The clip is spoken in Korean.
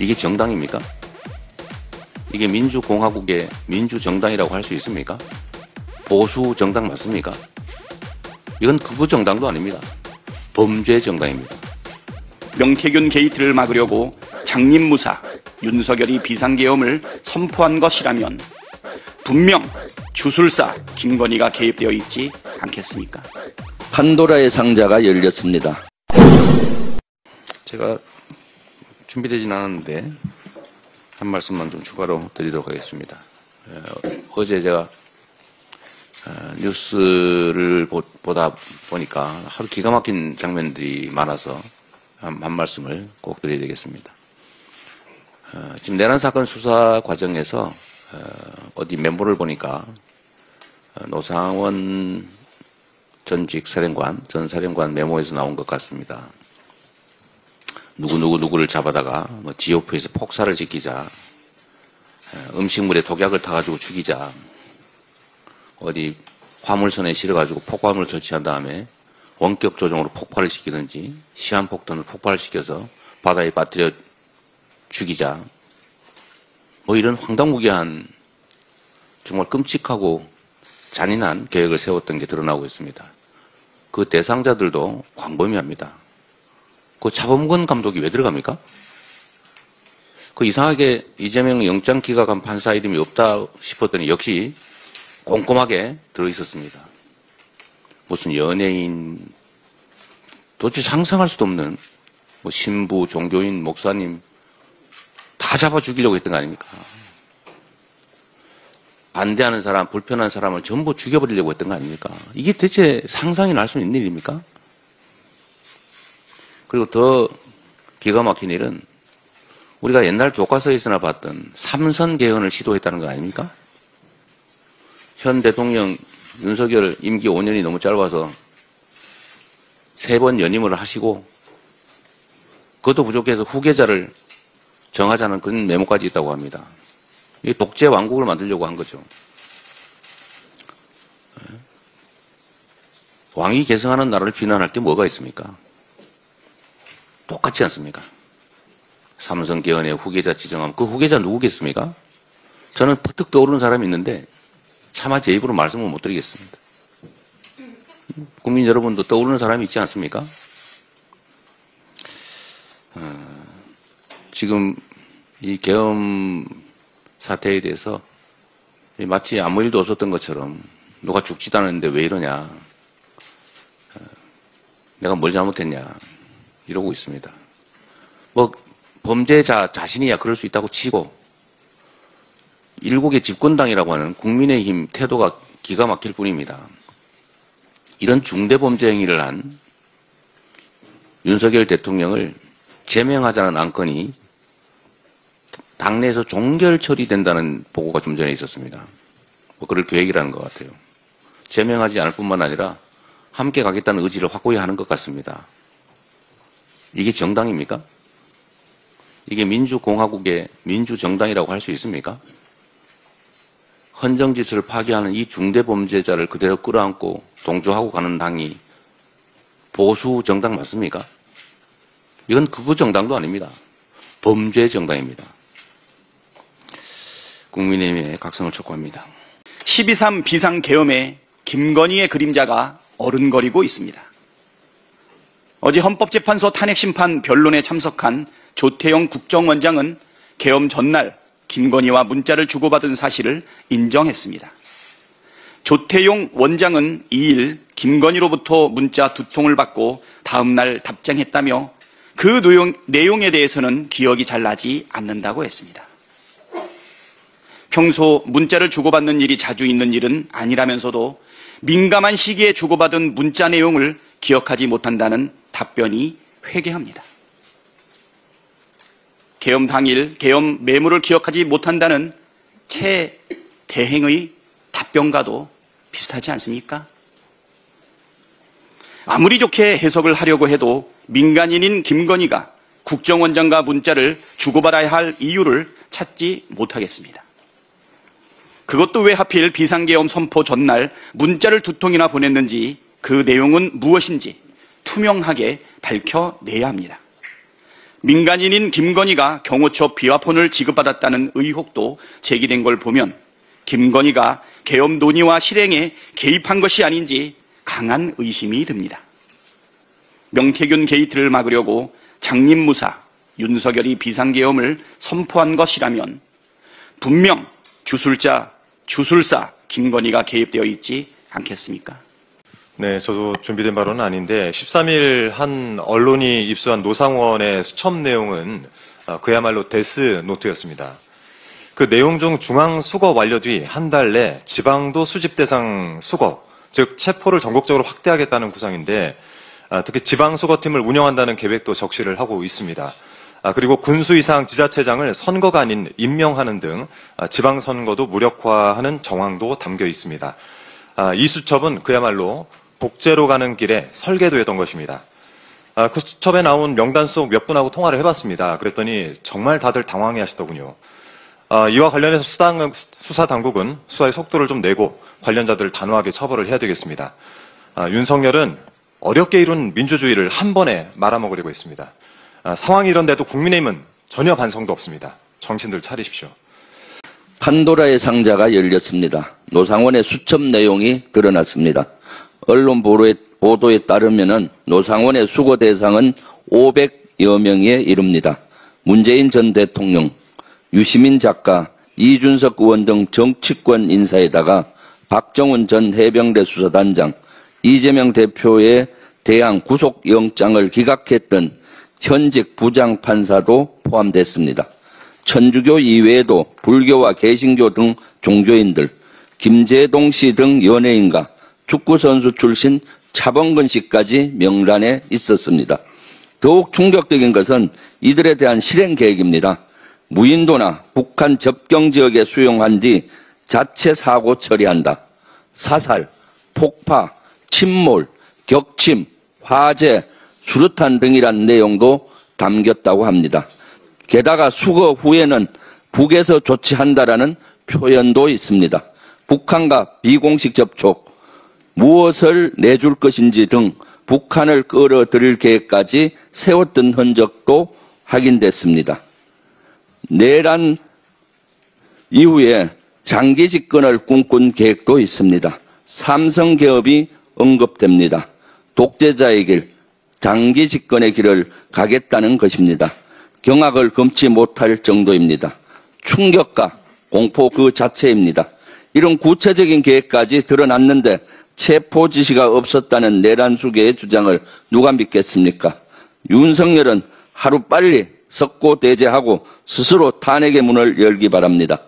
이게 정당입니까? 이게 민주공화국의 민주정당이라고 할 수 있습니까? 보수 정당 맞습니까? 이건 극우 정당도 아닙니다. 범죄 정당입니다. 명태균 게이트를 막으려고 장님무사 윤석열이 비상계엄을 선포한 것이라면 분명 주술사 김건희가 개입되어 있지 않겠습니까? 판도라의 상자가 열렸습니다. 제가 준비되진 않았는데 한 말씀만 좀 추가로 드리도록 하겠습니다. 어제 제가 뉴스를 보다 보니까 하루 기가 막힌 장면들이 많아서 한 말씀을 꼭 드려야 되겠습니다. 지금 내란 사건 수사 과정에서 어디 메모를 보니까 노상원 전직 사령관, 전 사령관 메모에서 나온 것 같습니다. 누구를 잡아다가 뭐 지오프에서 폭사를 시키자, 음식물에 독약을 타가지고 죽이자, 어디 화물선에 실어가지고 폭발물을 설치한 다음에 원격 조종으로 폭발을 시키든지 시한폭탄을 폭발시켜서 바다에 빠뜨려 죽이자, 뭐 이런 황당무계한 정말 끔찍하고 잔인한 계획을 세웠던 게 드러나고 있습니다. 그 대상자들도 광범위합니다. 그 잡아먹은 감독이 왜 들어갑니까? 그 이상하게 이재명 영장 기각한 판사 이름이 없다 싶었더니 역시 꼼꼼하게 들어있었습니다. 무슨 연예인, 도대체 상상할 수도 없는 뭐 신부, 종교인, 목사님 다 잡아 죽이려고 했던 거 아닙니까? 반대하는 사람, 불편한 사람을 전부 죽여버리려고 했던 거 아닙니까? 이게 대체 상상이 날 수 있는 일입니까? 그리고 더 기가 막힌 일은 우리가 옛날 교과서에서나 봤던 삼선 개헌을 시도했다는 거 아닙니까? 현 대통령 윤석열 임기 5년이 너무 짧아서 3번 연임을 하시고 그것도 부족해서 후계자를 정하자는 그런 메모까지 있다고 합니다. 이 독재 왕국을 만들려고 한 거죠. 왕이 계승하는 나라를 비난할 게 뭐가 있습니까? 똑같지 않습니까? 삼선 개헌의 후계자 지정하면 그 후계자 누구겠습니까? 저는 퍼뜩 떠오르는 사람이 있는데 차마 제 입으로 말씀을 못 드리겠습니다. 국민 여러분도 떠오르는 사람이 있지 않습니까? 지금 이 계엄 사태에 대해서 마치 아무 일도 없었던 것처럼 누가 죽지도 않았는데 왜 이러냐, 내가 뭘 잘못했냐 이러고 있습니다. 뭐 범죄자 자신이야 그럴 수 있다고 치고 일국의 집권당이라고 하는 국민의힘 태도가 기가 막힐 뿐입니다. 이런 중대범죄 행위를 한 윤석열 대통령을 제명하자는 안건이 당내에서 종결 처리된다는 보고가 좀 전에 있었습니다. 뭐 그럴 계획이라는 것 같아요. 제명하지 않을 뿐만 아니라 함께 가겠다는 의지를 확고히 하는 것 같습니다. 이게 정당입니까? 이게 민주공화국의 민주정당이라고 할 수 있습니까? 헌정질서를 파괴하는 이 중대범죄자를 그대로 끌어안고 동조하고 가는 당이 보수 정당 맞습니까? 이건 극우 정당도 아닙니다. 범죄 정당입니다. 국민의힘의 각성을 촉구합니다. 12.3 비상계엄에 김건희의 그림자가 어른거리고 있습니다. 어제 헌법재판소 탄핵심판 변론에 참석한 조태용 국정원장은 계엄 전날 김건희와 문자를 주고받은 사실을 인정했습니다. 조태용 원장은 2일 김건희로부터 문자 2통을 받고 다음날 답장했다며 그 내용에 대해서는 기억이 잘 나지 않는다고 했습니다. 평소 문자를 주고받는 일이 자주 있는 일은 아니라면서도 민감한 시기에 주고받은 문자 내용을 기억하지 못한다는 답변이 회개합니다. 계엄 당일 계엄 매물을 기억하지 못한다는 채 대행의 답변과도 비슷하지 않습니까? 아무리 좋게 해석을 하려고 해도 민간인인 김건희가 국정원장과 문자를 주고받아야 할 이유를 찾지 못하겠습니다. 그것도 왜 하필 비상계엄 선포 전날 문자를 2통이나 보냈는지 그 내용은 무엇인지 투명하게 밝혀내야 합니다. 민간인인 김건희가 경호처 비화폰을 지급받았다는 의혹도 제기된 걸 보면 김건희가 계엄 논의와 실행에 개입한 것이 아닌지 강한 의심이 듭니다. 명태균 게이트를 막으려고 장림무사 윤석열이 비상계엄을 선포한 것이라면 분명 주술사 김건희가 개입되어 있지 않겠습니까? 네, 저도 준비된 바로는 아닌데 13일 한 언론이 입수한 노상원의 수첩 내용은 그야말로 데스노트였습니다. 그 내용 중 중앙 수거 완료 뒤 한 달 내 지방도 수집 대상 수거, 즉 체포를 전국적으로 확대하겠다는 구상인데 특히 지방 수거팀을 운영한다는 계획도 적시를 하고 있습니다. 그리고 군수 이상 지자체장을 선거가 아닌 임명하는 등 지방선거도 무력화하는 정황도 담겨 있습니다. 이 수첩은 그야말로 복제로 가는 길에 설계도였던 것입니다. 그 수첩에 나온 명단 속 몇 분하고 통화를 해봤습니다. 그랬더니 정말 다들 당황해 하시더군요. 이와 관련해서 수사당국은 수사의 속도를 좀 내고 관련자들을 단호하게 처벌을 해야 되겠습니다. 윤석열은 어렵게 이룬 민주주의를 한 번에 말아먹으려고 했습니다. 상황이 이런데도 국민의힘은 전혀 반성도 없습니다. 정신들 차리십시오. 판도라의 상자가 열렸습니다. 노상원의 수첩 내용이 드러났습니다. 언론 보도에 따르면 노상원의 수거 대상은 500여 명에 이릅니다. 문재인 전 대통령, 유시민 작가, 이준석 의원 등 정치권 인사에다가 박정훈 전 해병대 수사단장, 이재명 대표에 대한 구속영장을 기각했던 현직 부장판사도 포함됐습니다. 천주교 이외에도 불교와 개신교 등 종교인들, 김재동 씨 등 연예인과 축구선수 출신 차범근 씨까지 명단에 있었습니다. 더욱 충격적인 것은 이들에 대한 실행 계획입니다. 무인도나 북한 접경지역에 수용한 뒤 자체 사고 처리한다. 사살, 폭파, 침몰, 격침, 화재, 수류탄 등이란 내용도 담겼다고 합니다. 게다가 수거 후에는 북에서 조치한다라는 표현도 있습니다. 북한과 비공식 접촉, 무엇을 내줄 것인지 등 북한을 끌어들일 계획까지 세웠던 흔적도 확인됐습니다. 내란 이후에 장기 집권을 꿈꾼 계획도 있습니다. 삼성 개업이 언급됩니다. 독재자의 길, 장기 집권의 길을 가겠다는 것입니다. 경악을 금치 못할 정도입니다. 충격과 공포 그 자체입니다. 이런 구체적인 계획까지 드러났는데 체포 지시가 없었다는 내란 수계의 주장을 누가 믿겠습니까? 윤석열은 하루빨리 석고대죄하고 스스로 탄핵의 문을 열기 바랍니다.